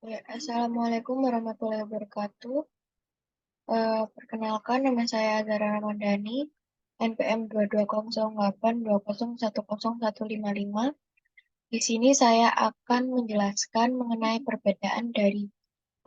Ya, Assalamualaikum warahmatullahi wabarakatuh. Perkenalkan, nama saya Zara Ramadhani, NPM 220820110105. Di sini saya akan menjelaskan mengenai perbedaan dari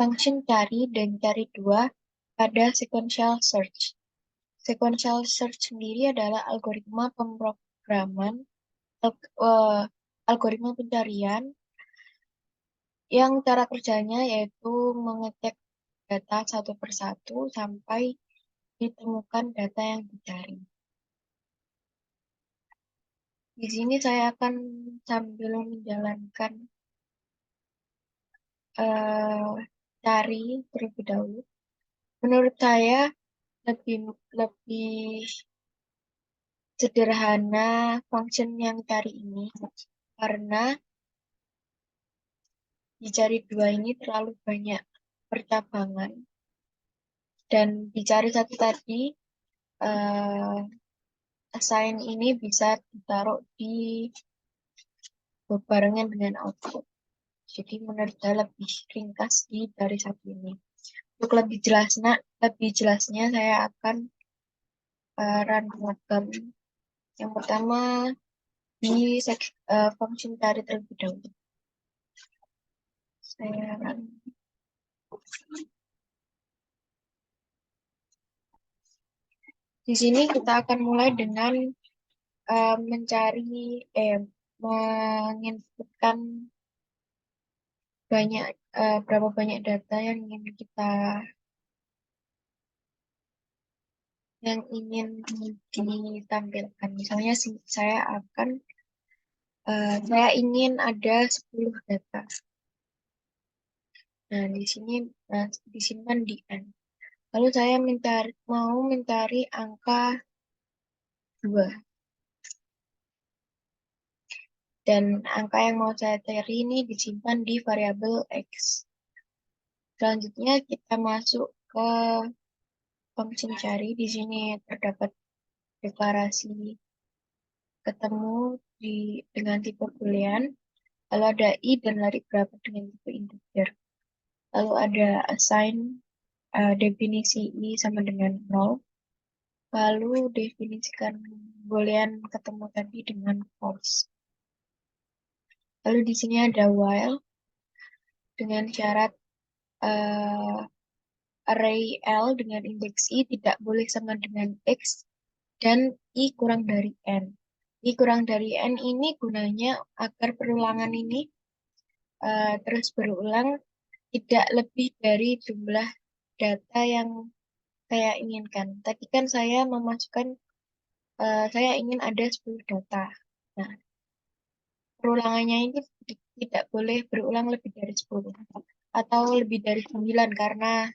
function cari dan cari dua pada sequential search. Sequential search sendiri adalah algoritma pemrograman, algoritma pencarian yang cara kerjanya yaitu mengecek data satu persatu sampai ditemukan data yang dicari. Di sini saya akan sambil menjalankan eh, cari terlebih dahulu. Menurut saya lebih lebih sederhana function yang cari ini karena di cari dua ini terlalu banyak percabangan dan dicari satu tadi eh, assign ini bisa ditaruh di berbarengan dengan output. Jadi menurut saya lebih ringkas di dari satu ini. Untuk lebih jelasnya saya akan run program. Yang pertama di function cari terlebih dahulu. Saya run. Di sini kita akan mulai dengan mencari menginputkan berapa banyak data yang ingin ditampilkan. Misalnya saya ingin ada 10 data. Nah, di sini disimpan di N. Lalu saya mau mencari angka 2. Dan angka yang mau saya cari ini disimpan di variabel X. Selanjutnya kita masuk ke function cari. Di sini terdapat deklarasi ketemu dengan tipe boolean. Lalu ada I dan lari berapa dengan tipe integer. Lalu ada assign definisi I sama dengan 0. Lalu definisikan boolean ketemu tadi dengan false. Lalu di sini ada while dengan syarat array L dengan indeks I tidak boleh sama dengan X dan I kurang dari N. I kurang dari N ini gunanya agar perulangan ini terus berulang tidak lebih dari jumlah data yang saya inginkan. Tadi kan saya ingin ada 10 data. Nah, perulangannya ini tidak boleh berulang lebih dari 10 atau lebih dari 9 karena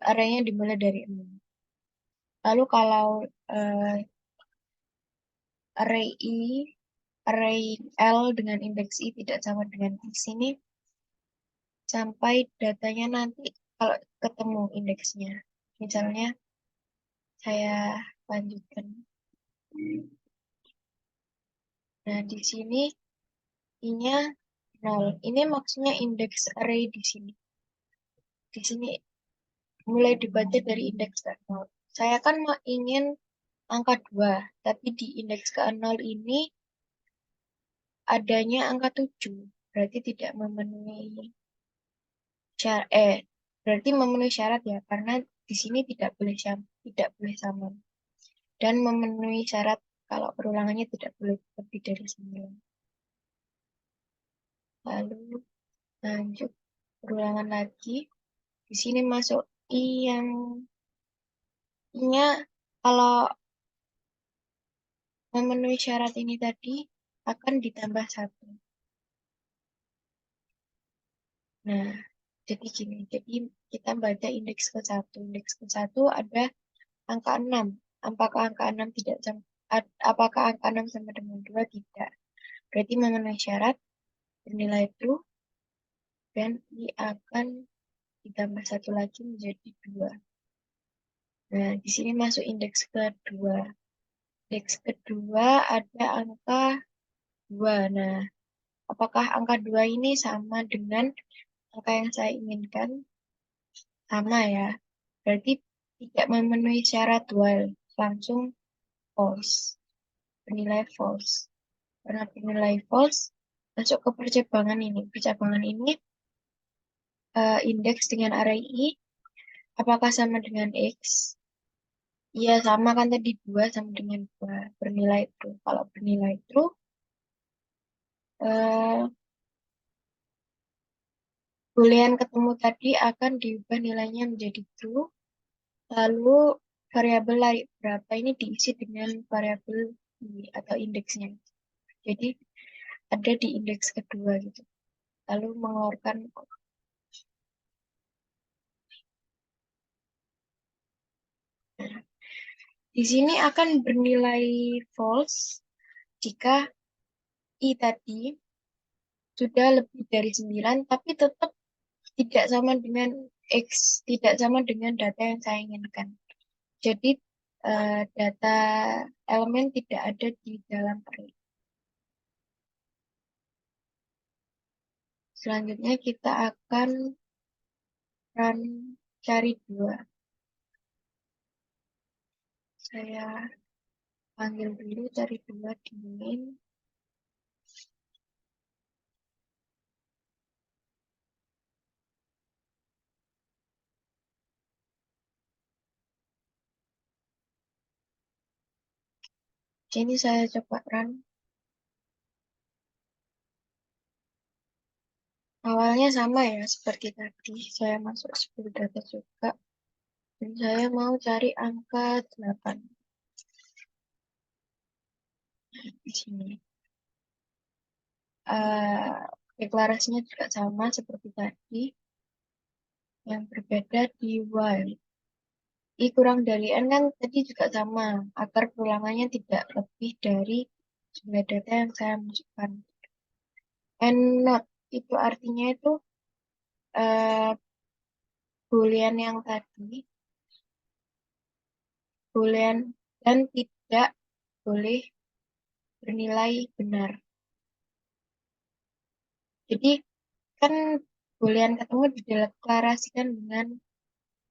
arraynya dimulai dari 6. Lalu kalau uh, array I, array L dengan indeks I tidak sama dengan di sini sampai datanya nanti kalau ketemu indeksnya. Misalnya saya lanjutkan. Nah, di sini I-nya 0. Ini maksudnya indeks array di sini. Di sini mulai dibaca dari indeks ke 0. Saya kan ingin angka 2, tapi di indeks ke 0 ini adanya angka 7. Berarti syarat, berarti memenuhi syarat ya, karena di sini tidak boleh sama. Dan memenuhi syarat kalau perulangannya tidak boleh lebih dari 9. Lalu lanjut perulangan lagi. Di sini masuk I yang I-nya kalau memenuhi syarat ini tadi akan ditambah 1. Nah, jadi gini. Jadi kita baca indeks ke 1. Indeks ke 1 ada angka 6. Apakah angka 6 tidak sama, apakah angka 6 sama dengan 2? Tidak. Berarti memenuhi syarat bernilai true dan I akan ditambah 1 lagi menjadi 2. Nah, di sini masuk indeks kedua. Indeks kedua ada angka 2. Nah, apakah angka 2 ini sama dengan angka yang saya inginkan sama ya. Berarti tidak memenuhi syarat while, langsung false, bernilai false. Karena bernilai false, masuk ke percabangan ini. Percabangan ini indeks dengan array i, apakah sama dengan x? Iya, sama kan tadi 2 sama dengan 2. Bernilai true. Kalau bernilai true, eh, boolean ketemu tadi akan diubah nilainya menjadi true. Lalu variabel lari berapa ini diisi dengan variabel i atau indeksnya. Jadi ada di indeks kedua gitu. Lalu mengeluarkan di sini akan bernilai false jika i tadi sudah lebih dari 9 tapi tetap tidak sama dengan X, tidak sama dengan data yang saya inginkan. Jadi data elemen tidak ada di dalam array. Selanjutnya kita akan run cari 2. Saya panggil dulu cari 2 di main. Ini saya coba run. Awalnya sama ya seperti tadi. Saya masuk 10 data juga. Dan saya mau cari angka 8 di sini. Deklarasinya juga sama seperti tadi. Yang berbeda di while. I kurang dari N kan tadi juga sama. Agar perulangannya tidak lebih dari jumlah data yang saya masukkan. N not itu artinya itu eh, boolean yang tadi. Boolean dan tidak boleh bernilai benar. Jadi kan boolean ketemu dideklarasikan dengan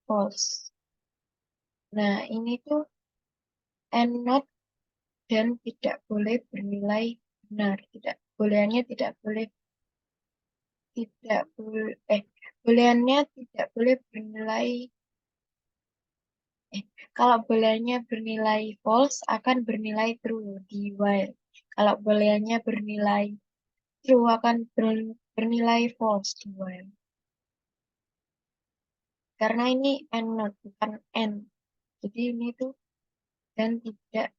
false. Nah, ini tuh and not dan tidak boleh bernilai benar. Tidak, booleannya tidak boleh booleannya tidak boleh bernilai eh kalau booleannya bernilai false akan bernilai true di while. Kalau booleannya bernilai true akan bernilai false di while. Karena ini and not bukan and. Jadi ini tuh dan tidak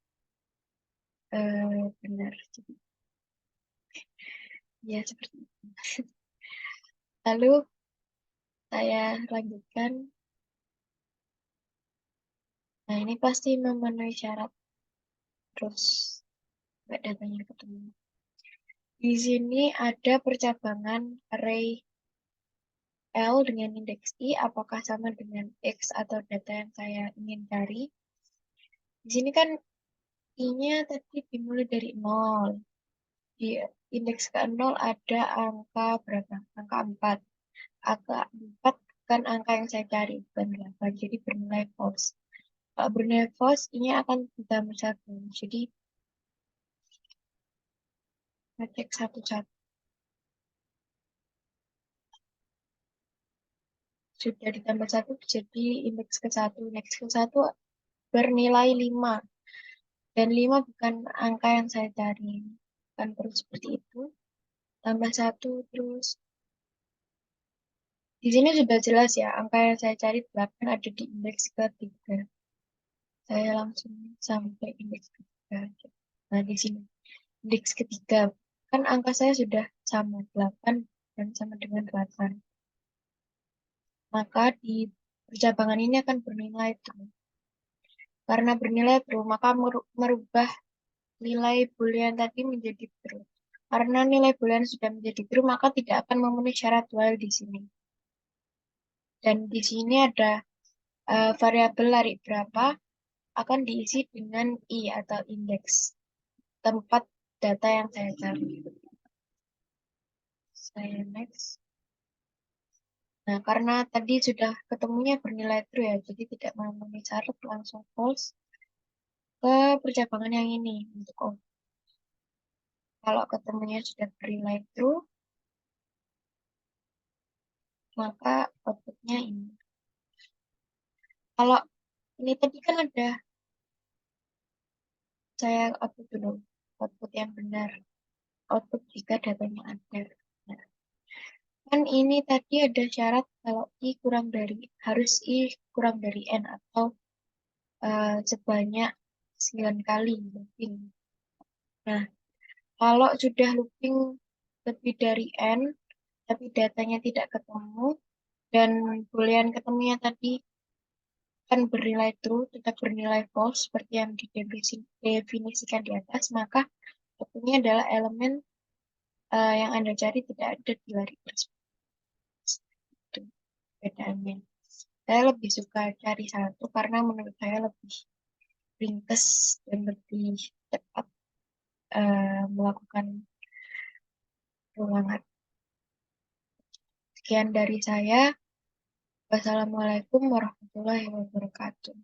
benar. Jadi, ya seperti itu. Lalu saya lanjutkan. Nah, ini pasti memenuhi syarat terus nggak datanya ketemu. Di sini ada percabangan array L dengan indeks I, apakah sama dengan X atau data yang saya ingin cari. Di sini kan I-nya tadi dimulai dari 0. Di indeks ke 0 ada angka berapa? Angka 4. Angka 4 bukan angka yang saya cari, bukan 8. Jadi bernilai false. Kalau bernilai false, ini akan ditambah 1. Jadi, ngecek satu-satu. Sudah ditambah 1, jadi indeks ke 1. Indeks ke 1 bernilai 5. Dan 5 bukan angka yang saya cari. Bukan perlu seperti itu. Tambah 1 terus. Di sini sudah jelas ya, angka yang saya cari 8 ada di indeks ketiga. Saya langsung sampai indeks ketiga. Nah, di sini indeks ketiga. Kan angka saya sudah sama 8 dan sama dengan 8. Maka di percabangan ini akan bernilai true. Karena bernilai true, maka merubah nilai boolean tadi menjadi true. Karena nilai boolean sudah menjadi true, maka tidak akan memenuhi syarat while di sini. Dan di sini ada variabel lari berapa akan diisi dengan i atau indeks tempat data yang saya cari. Saya next. Nah, karena tadi sudah ketemunya bernilai true ya, jadi tidak memenuhi syarat langsung false ke percabangan yang ini untuk O. Kalau ketemunya sudah bernilai true, maka outputnya ini. Kalau ini tadi kan ada, saya output dulu, output yang benar, output jika datanya ada. Nah, kan ini tadi ada syarat kalau I kurang dari, harus I kurang dari N atau sebanyak 9 kali looping. Nah, kalau sudah looping lebih dari N, tapi datanya tidak ketemu, dan boolean ketemunya tadi kan bernilai true, tetap bernilai false, seperti yang didefinisikan di atas, maka outputnya adalah elemen yang Anda cari tidak ada di lari tersebut. Itu bedanya. Saya lebih suka cari satu karena menurut saya lebih ringkas dan lebih cepat melakukan ruangan. Sekian dari saya. Wassalamualaikum warahmatullahi wabarakatuh.